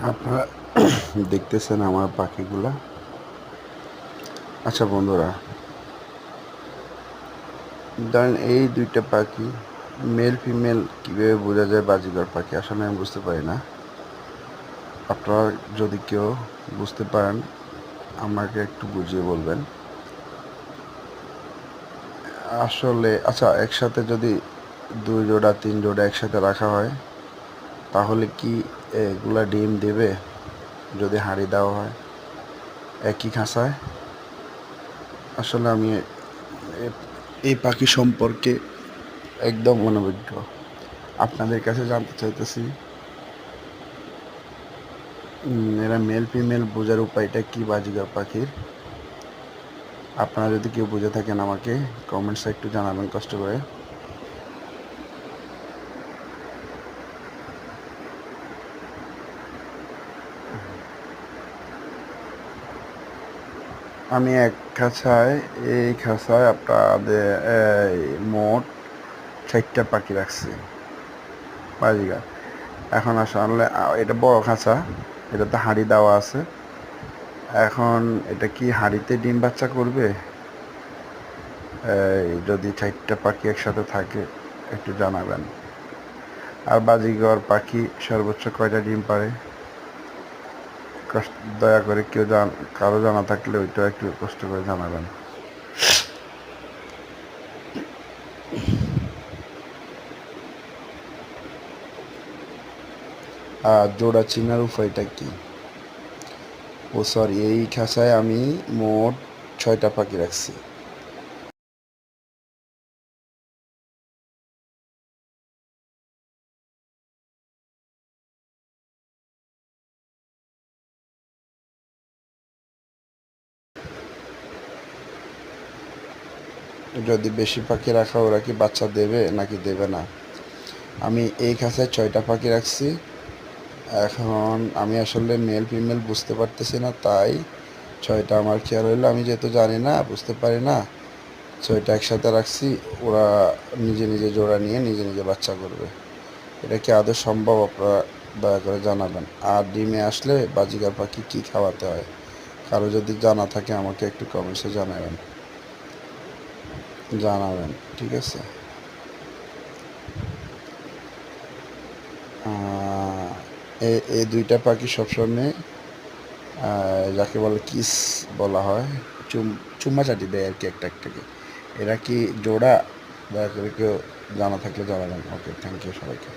আপনারা দেখতেছেন আমার পাখিগুলা। আচ্ছা বন্ধুরা, ধরেন এই দুইটা পাখি মেল ফিমেল কীভাবে বোঝা যায় বাজিঘর পাখি আসলে আমি বুঝতে পারি না। আপনারা যদি কেউ বুঝতে পারেন আমাকে একটু বুঝিয়ে বলবেন। আসলে আচ্ছা, একসাথে যদি 2 জোড়া 3 জোড়া একসাথে রাখা হয় তাহলে কি এগুলা ডিম দেবে যদি হাঁড়ি দেওয়া হয় একই খাঁচায়? আসলে আমি এই পাখি সম্পর্কে একদম অনভিজ্ঞ। আপনাদের কাছে জানতে চাইতেছি এরা মেল ফিমেল বোঝার উপায়টা কি বাজিগার পাখির? আপনারা যদি কেউ বুঝে থাকেন আমাকে কমেন্টসে একটু জানাবেন কষ্ট করে। আমি এই খাঁচায় আপনাদের মোট 4টা পাখি রাখছি বাজিগার। এখন আসলে এটা বড় খাঁচা, এটাতে হাঁড়ি দেওয়া আছে। এখন এটা কি হাঁড়িতে ডিম বাচ্চা করবে? যদি 4টা পাখি একসাথে থাকে একটু জানাবেন। আর বাজিঘর পাখি সর্বোচ্চ কয়টা ডিম পারে দয়া করে কেউ কারো জানা থাকলে ওইটা একটু কষ্ট করে জানাবেন। আর জোড়া চিনার উপায়টা কি? ও সরি, এই খাঁচায় আমি মোট 6টা পাখি রাখছি। যদি বেশি পাখি রাখা ওরা কি বাচ্চা দেবে নাকি দেবে না? আমি এই খাঁচায় 6টা পাখি রাখছি। এখন আমি আসলে মেল ফিমেল বুঝতে পারতেছি না, তাই 6টা আমার খেয়াল হইলো। আমি যেহেতু জানি না, বুঝতে পারি না, 6টা একসাথে রাখছি। ওরা নিজে নিজে জোড়া নিয়ে নিজে নিজে বাচ্চা করবে। এটা কি আদৌ সম্ভব? আপনারা দয়া করে জানাবেন। আর ডিমে আসলে বাজিগার পাখি কী খাওয়াতে হয় কারো যদি জানা থাকে আমাকে একটু কমেন্টসে জানাবেন, ঠিক আছে? এই 2টা পাখি সবসময় যাকে বলে কিস বলা হয়, চুম্মা চাটি দেয় আর কি একটা একটাকে। এরা কি জোড়া? দয়া করে কেউ জানা থাকলে জানাবেন। ওকে, থ্যাংক ইউ সবাইকে।